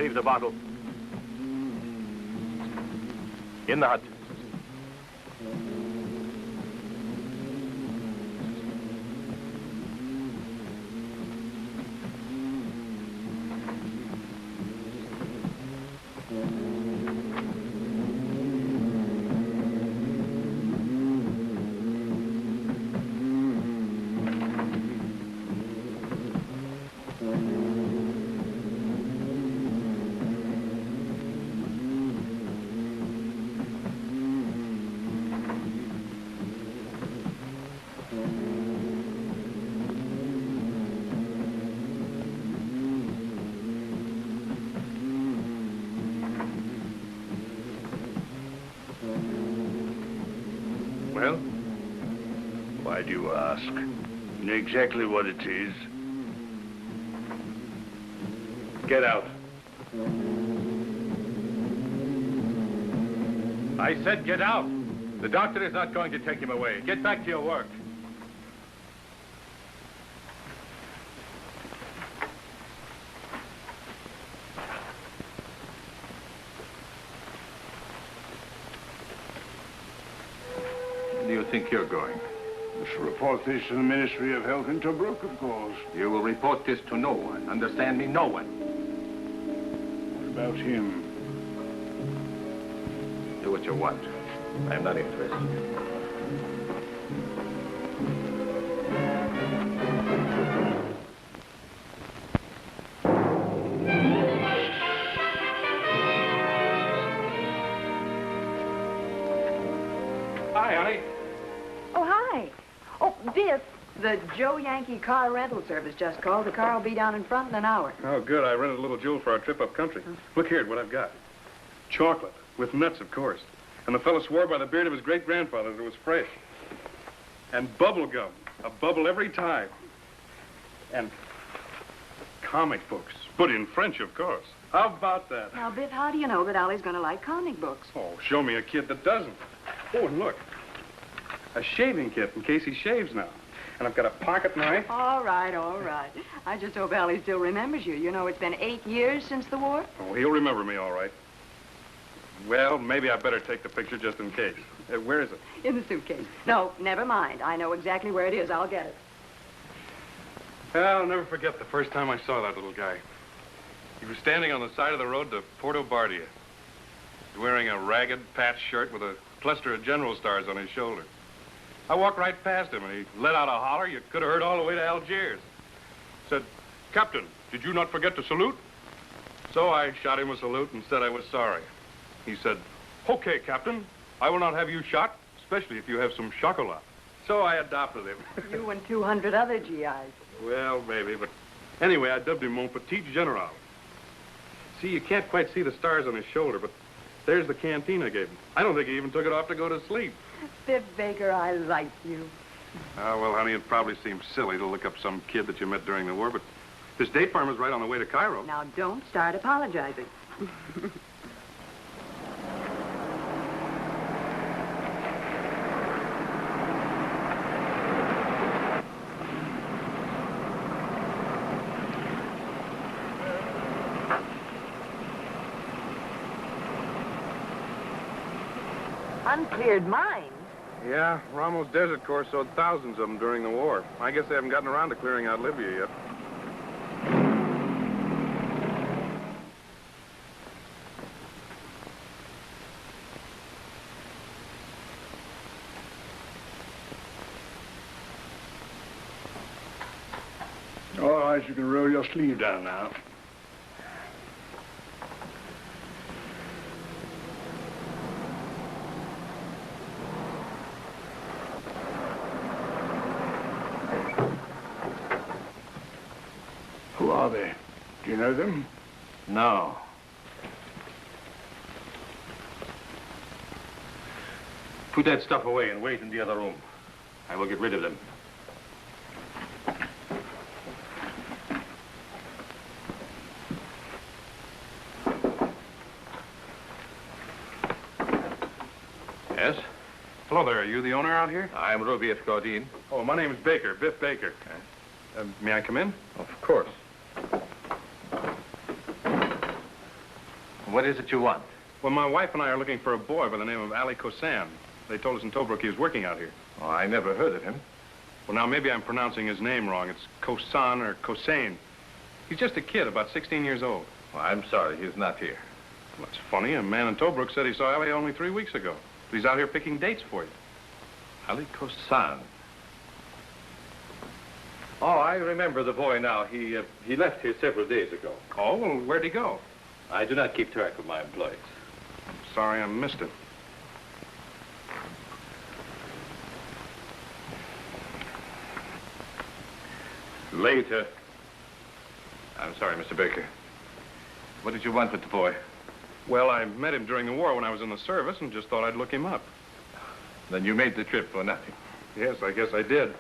Leave the bottle. In the hut. Well? Why do you ask? You know exactly what it is. Get out. I said get out. The doctor is not going to take him away. Get back to your work. Where do you think you're going? I shall report this to the Ministry of Health in Tobruk, of course. You will report this to no one. Understand me? No one. What about him? Do what you want. I am not interested. Hi, honey. Oh, hi. Oh, Biff, the Joe Yankee car rental service just called. The car will be down in front in an hour. Oh, good. I rented a little jewel for our trip up country. Look here at what I've got. Chocolate, with nuts, of course. And the fellow swore by the beard of his great-grandfather that it was fresh. And bubble gum. A bubble every time. And comic books. But in French, of course. How about that? Now, Biff, how do you know that Ollie's going to like comic books? Oh, show me a kid that doesn't. Oh, and look. A shaving kit in case he shaves now. And I've got a pocket knife. All right, all right. I just hope Allie still remembers you. You know, it's been 8 years since the war. Oh, he'll remember me all right. Well, maybe I better take the picture just in case. Where is it? In the suitcase. No, never mind. I know exactly where it is. I'll get it. Well, I'll never forget the first time I saw that little guy. He was standing on the side of the road to Porto Bardia. He's wearing a ragged patch shirt with a cluster of general stars on his shoulder. I walked right past him, and he let out a holler you could have heard all the way to Algiers. Said, "Captain, did you not forget to salute?" So I shot him a salute and said I was sorry. He said, "Okay, Captain, I will not have you shot, especially if you have some chocolat." So I adopted him. You and 200 other GIs. Well, maybe, but anyway, I dubbed him Mon Petit General. See, you can't quite see the stars on his shoulder, but there's the canteen I gave him. I don't think he even took it off to go to sleep. Biff Baker, I like you. Oh, well, honey, it probably seems silly to look up some kid that you met during the war, but this date farm is right on the way to Cairo. Now, don't start apologizing. Uncleared mines? Yeah, Ramos Desert Corps sowed thousands of them during the war. I guess they haven't gotten around to clearing out Libya yet. All right, you can roll your sleeve down now. Who are they? Do you know them? No. Put that stuff away and wait in the other room. I will get rid of them. Yes? Hello there. Are you the owner out here? I'm Ruby F. Gaudin. Oh, my name is Baker, Biff Baker. May I come in? Of course. What is it you want? Well, my wife and I are looking for a boy by the name of Ali Kosan. They told us in Tobruk he was working out here. Oh, I never heard of him. Well, now, maybe I'm pronouncing his name wrong. It's Kosan or Kosane. He's just a kid, about 16 years old. Well, I'm sorry, he's not here. Well, that's funny. A man in Tobruk said he saw Ali only 3 weeks ago. He's out here picking dates for you. Ali Kosan. Oh, I remember the boy now. He left here several days ago. Oh, well, where'd he go? I do not keep track of my employees. Sorry, I missed him. Later. I'm sorry, Mr. Baker. What did you want with the boy? Well, I met him during the war when I was in the service and just thought I'd look him up. Then you made the trip for nothing. Yes, I guess I did.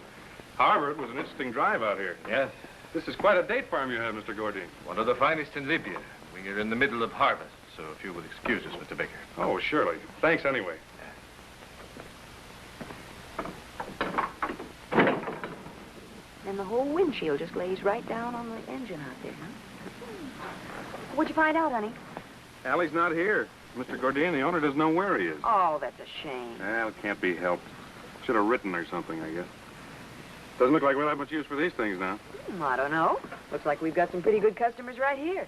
However, it was an interesting drive out here. Yes. This is quite a date farm you have, Mr. Gordine. One of the finest in Libya. We are in the middle of harvest, so if you will excuse us, Mr. Baker. Oh, surely. Thanks anyway. And the whole windshield just lays right down on the engine out there, huh? What'd you find out, honey? Allie's not here. Mr. Gordine, the owner, doesn't know where he is. Oh, that's a shame. Well, it can't be helped. Should have written or something, I guess. Doesn't look like we'll have much use for these things now. I don't know. Looks like we've got some pretty good customers right here.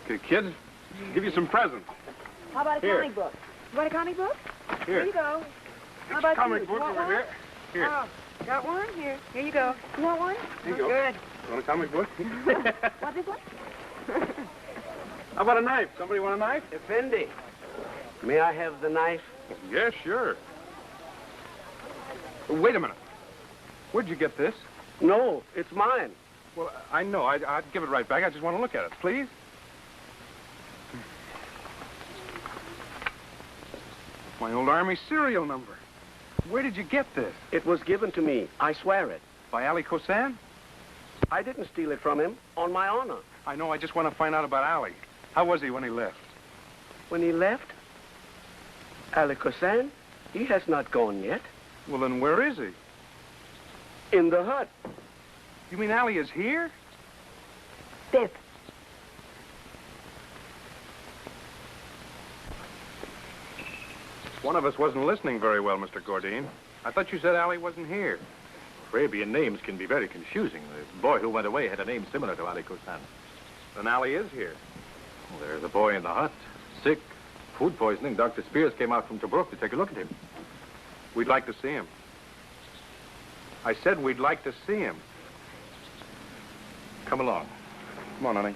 Okay, kids, give you some presents. How about a Here. comic book? You want a comic book? Here. You go. How about Comic you? book You want over one? here. Here. Oh, got one? Here you go. You want one? Here you go. Good. Want a comic book? Want this one? How about a knife? Somebody want a knife? Effendi, may I have the knife? Yes, sure. Wait a minute. Where'd you get this? No, it's mine. Well, I know. I'd give it right back. I just want to look at it. Please? My old Army serial number. Where did you get this? It was given to me. I swear it. By Ali Kosan? I didn't steal it from him, on my honor. I know. I just want to find out about Ali. How was he when he left? When he left, Ali Kosan, he has not gone yet. Well, then where is he? In the hut. You mean Ali is here? Biff. One of us wasn't listening very well, Mr. Gordine. I thought you said Ali wasn't here. Arabian names can be very confusing. The boy who went away had a name similar to Ali Kosan. Then Ali is here. Well, there's a boy in the hut, sick, food poisoning. Dr. Spears came out from Tobruk to take a look at him. We'd like to see him. I said we'd like to see him. Come along. Come on, honey.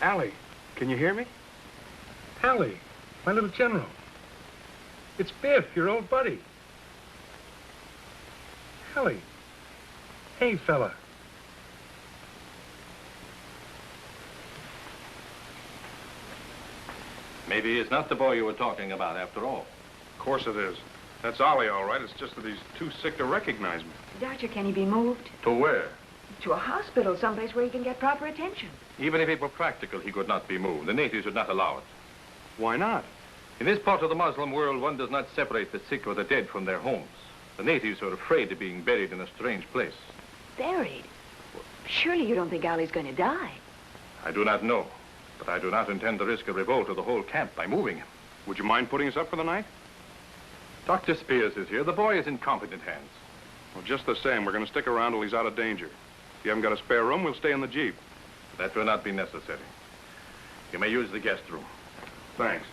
Allie, can you hear me? Allie, my little general. It's Biff, your old buddy. Allie. Hey, fella. Maybe it's not the boy you were talking about after all. Of course it is. That's Ollie, all right. It's just that he's too sick to recognize me. Doctor, can he be moved? To where? To a hospital, someplace where he can get proper attention. Even if it were practical, he could not be moved. The natives would not allow it. Why not? In this part of the Muslim world, one does not separate the sick or the dead from their homes. The natives are afraid of being buried in a strange place. Buried? Surely you don't think Ali's going to die. I do not know, but I do not intend to risk a revolt of the whole camp by moving him. Would you mind putting us up for the night? Dr. Spears is here. The boy is in competent hands. Well, just the same, we're going to stick around till he's out of danger. If you haven't got a spare room, we'll stay in the Jeep. That will not be necessary. You may use the guest room. Thanks.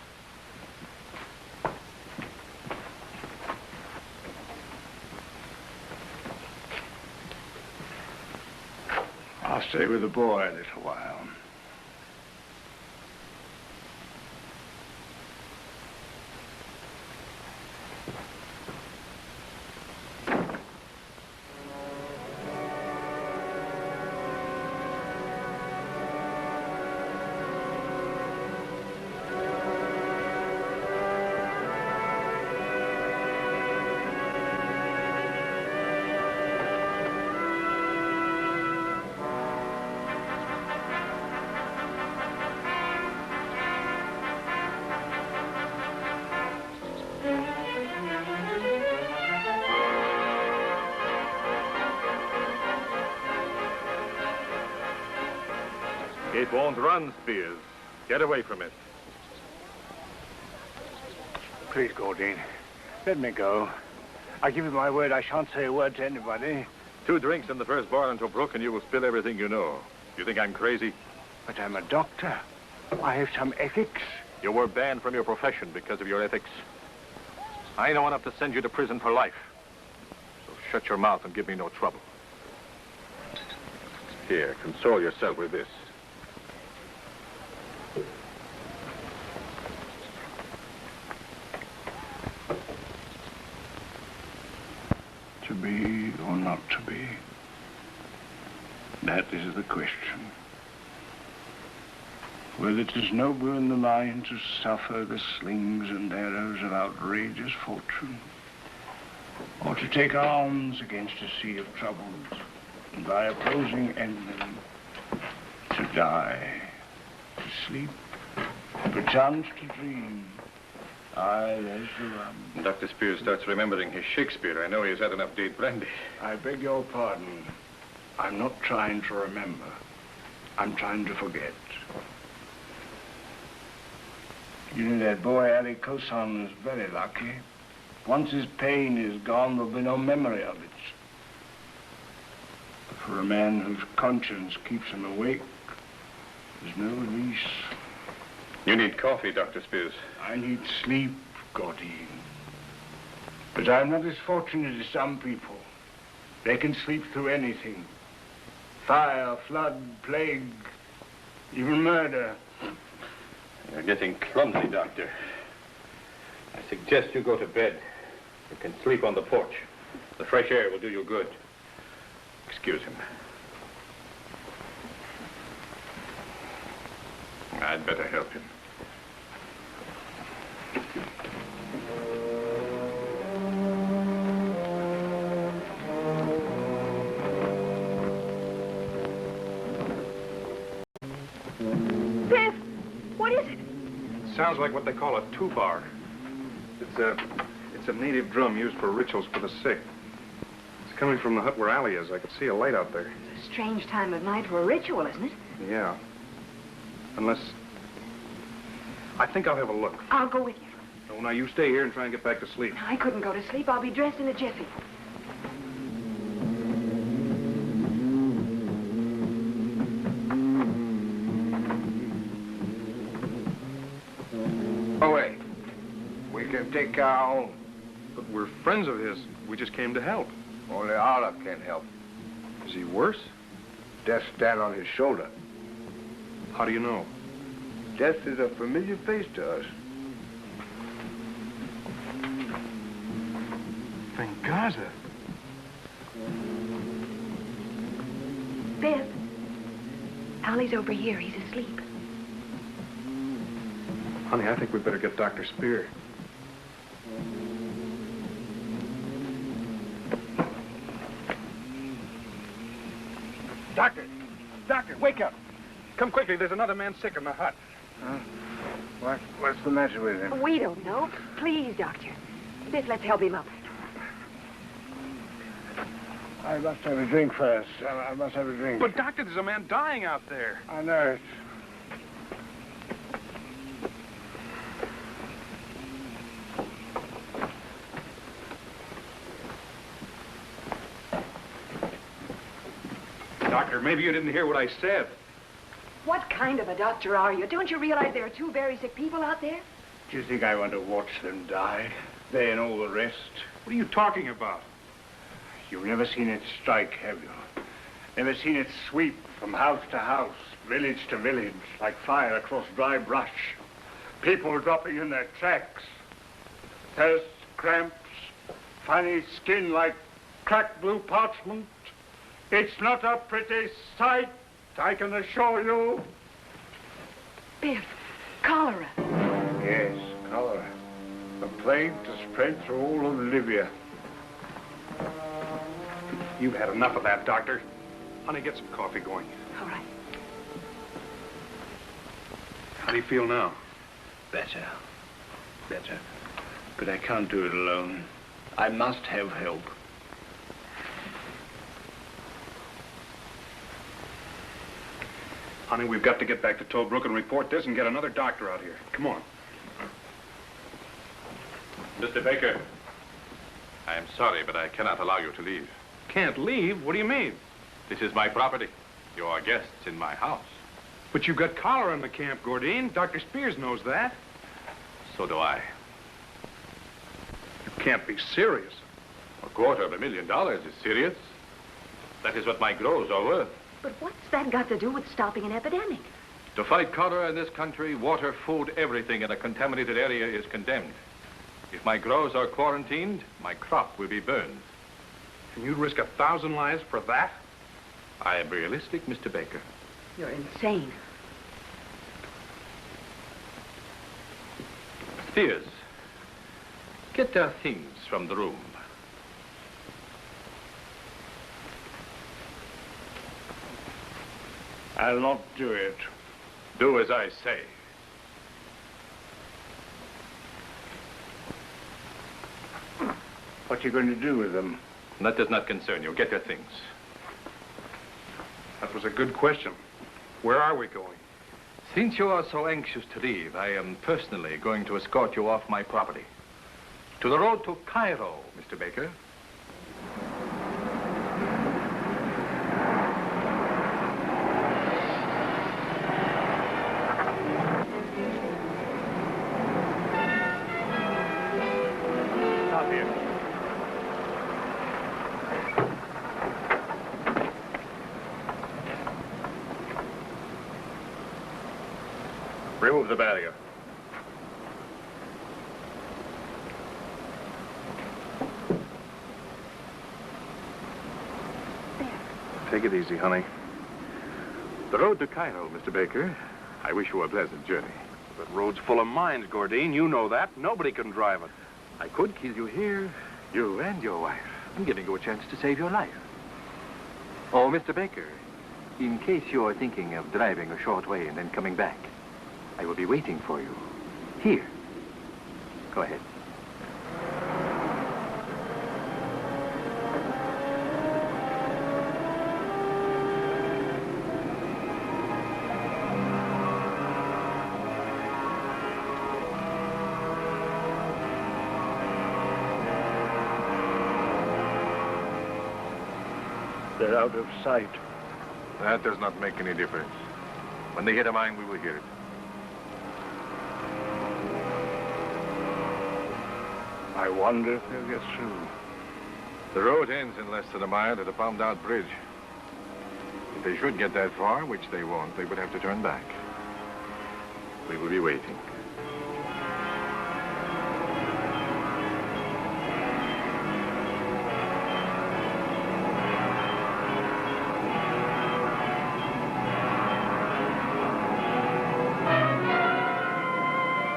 I'll stay with the boy a little while. It won't run, Spears. Get away from it. Please, Gordine, let me go. I give you my word I shan't say a word to anybody. 2 drinks in the first bar in Tobruk and you will spill everything you know. You think I'm crazy? But I'm a doctor. I have some ethics. You were banned from your profession because of your ethics. I know enough to send you to prison for life. So shut your mouth and give me no trouble. Here, console yourself with this. To be or not to be? That is the question. Whether it is noble in the mind to suffer the slings and arrows of outrageous fortune, or to take arms against a sea of troubles, and by opposing enemies, to die, to sleep, perchance to dream. Aye, there's the rum. Dr. Spears starts remembering his Shakespeare. I know he's had enough date brandy. I beg your pardon. I'm not trying to remember. I'm trying to forget. You know, that boy, Hale is very lucky. Once his pain is gone, there'll be no memory of it. But for a man whose conscience keeps him awake, there's no release. You need coffee, Dr. Spears. I need sleep, Gordine. But I'm not as fortunate as some people. They can sleep through anything. Fire, flood, plague, even murder. You're getting clumsy, Doctor. I suggest you go to bed. You can sleep on the porch. The fresh air will do you good. Excuse him. I'd better help him. Biff, what is it? Sounds like what they call a 2-bar. It's a native drum used for rituals for the sick. It's coming from the hut where Hale is. I could see a light out there. It's a strange time of night for a ritual, isn't it? Yeah. Unless... I think I'll have a look. I'll go with you. No, now you stay here and try and get back to sleep. I couldn't go to sleep. I'll be dressed in a jiffy. Oh, wait. We can take care of our own. But we're friends of his. We just came to help. Only Allah can help. Is he worse? Death stand on his shoulder. How do you know? Death is a familiar face to us. Vengaza. Biff, Hale's over here. He's asleep. Honey, I think we'd better get Dr. Spear. Doctor! Doctor, wake up! Come quickly, there's another man sick in the hut. Huh? What's the matter with him? We don't know. Please, Doctor. Biff, let's help him up. I must have a drink first. I must have a drink. But, Doctor, there's a man dying out there. I know it. Doctor, maybe you didn't hear what I said. What kind of a doctor are you? Don't you realize there are 2 very sick people out there? Do you think I want to watch them die? They and all the rest? What are you talking about? You've never seen it strike, have you? Never seen it sweep from house to house, village to village, like fire across dry brush. People dropping in their tracks. Thirst, cramps, funny skin like cracked blue parchment. It's not a pretty sight, I can assure you. Biff, cholera. Yes, cholera. A plague to spread through all of Libya. You've had enough of that, Doctor. Honey, get some coffee going. All right. How do you feel now? Better. Better. But I can't do it alone. I must have help. Honey, we've got to get back to Tollbrook and report this and get another doctor out here. Come on. Mr. Baker, I am sorry, but I cannot allow you to leave. Can't leave? What do you mean? This is my property. You are guests in my house. But you've got cholera in the camp, Gordine. Dr. Spears knows that. So do I. You can't be serious. $250,000 is serious. That is what my grows are worth. But what's that got to do with stopping an epidemic? To fight cholera in this country, water, food, everything in a contaminated area is condemned. If my grows are quarantined, my crop will be burned. And you'd risk 1,000 lives for that? I am realistic, Mr. Baker. You're insane. Spears, get their things from the room. I'll not do it. Do as I say. What you going to do with them? That does not concern you. Get your things. That was a good question. Where are we going? Since you are so anxious to leave, I am personally going to escort you off my property. To the road to Cairo, Mr. Baker. Stop here. Remove the barrier. Take it easy, honey. The road to Cairo, Mr. Baker. I wish you a pleasant journey. That road's full of mines, Gordine. You know that. Nobody can drive it. I could kill you here, you and your wife. I'm giving you a chance to save your life. Oh, Mr. Baker, in case you're thinking of driving a short way and then coming back, I will be waiting for you. Here. Go ahead. They're out of sight. That does not make any difference. When they hit a mine, we will hear it. I wonder if they'll get through. The road ends in less than a mile at a bombed-out bridge. If they should get that far, which they won't, they would have to turn back. We will be waiting.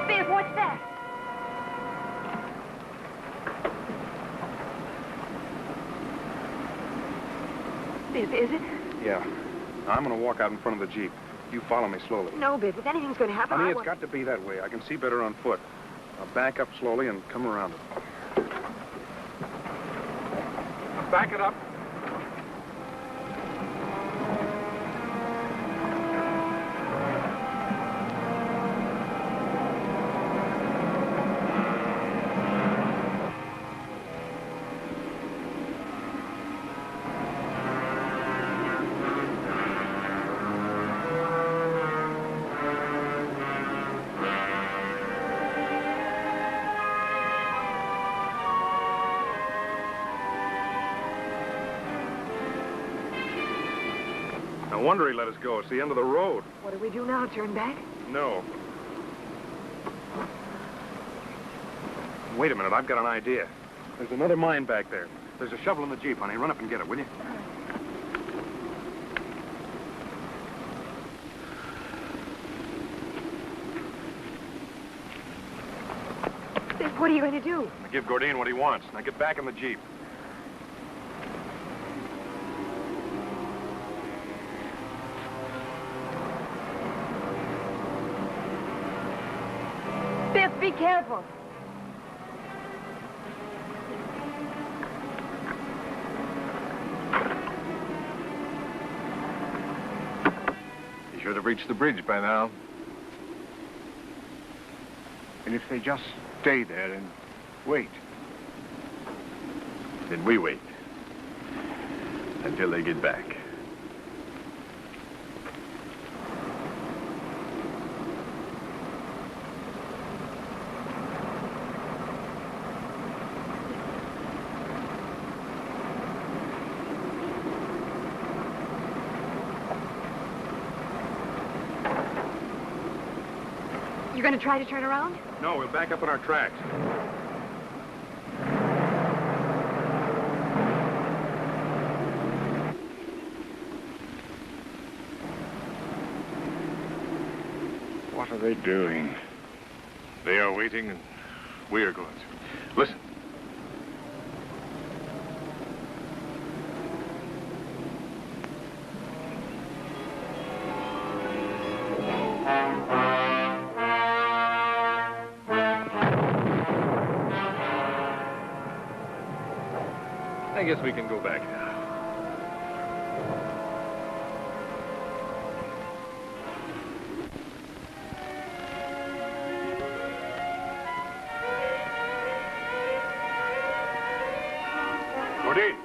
Biff, what's that? Biff, is it? Yeah. Now, I'm going to walk out in front of the Jeep. You follow me slowly. No, Biff. If anything's going to happen, Honey, I it's won't- got to be that way. I can see better on foot. Now back up slowly and come around it. Back it up. No wonder he let us go. It's the end of the road. What do we do now? Turn back? No. Wait a minute, I've got an idea. There's another mine back there. There's a shovel in the Jeep, honey. Run up and get it, will you? Biff, what are you going to do? Now give Gordine what he wants. Now get back in the Jeep. Biff, be careful. He should have reached the bridge by now. And if they just stay there and wait? Then we wait. Until they get back. You're going to try to turn around? No, we'll back up on our tracks. What are they doing? They are waiting, and we are going to. Listen. I guess we can go back now. Cody.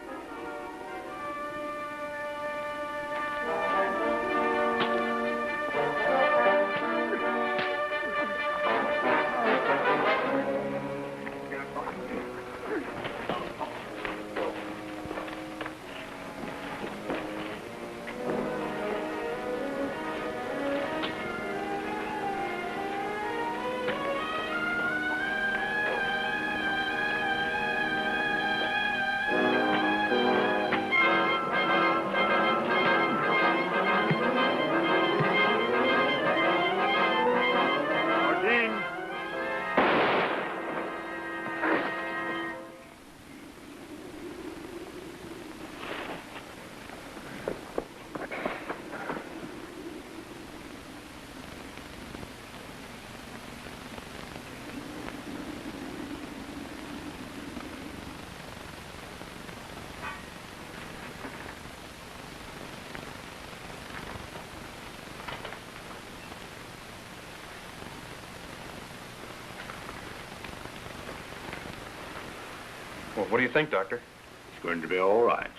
Well, what do you think, Doctor? It's going to be all right.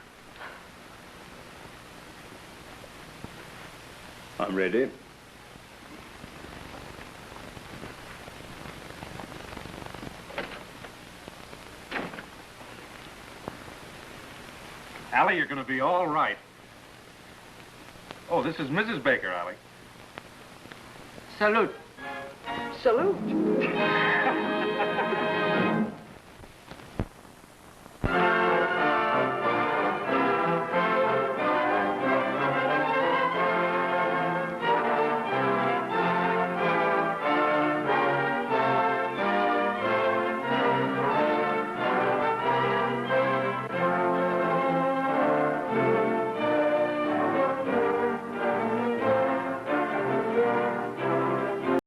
I'm ready. Allie, you're going to be all right. Oh, this is Mrs. Baker, Allie. Salute. Salute.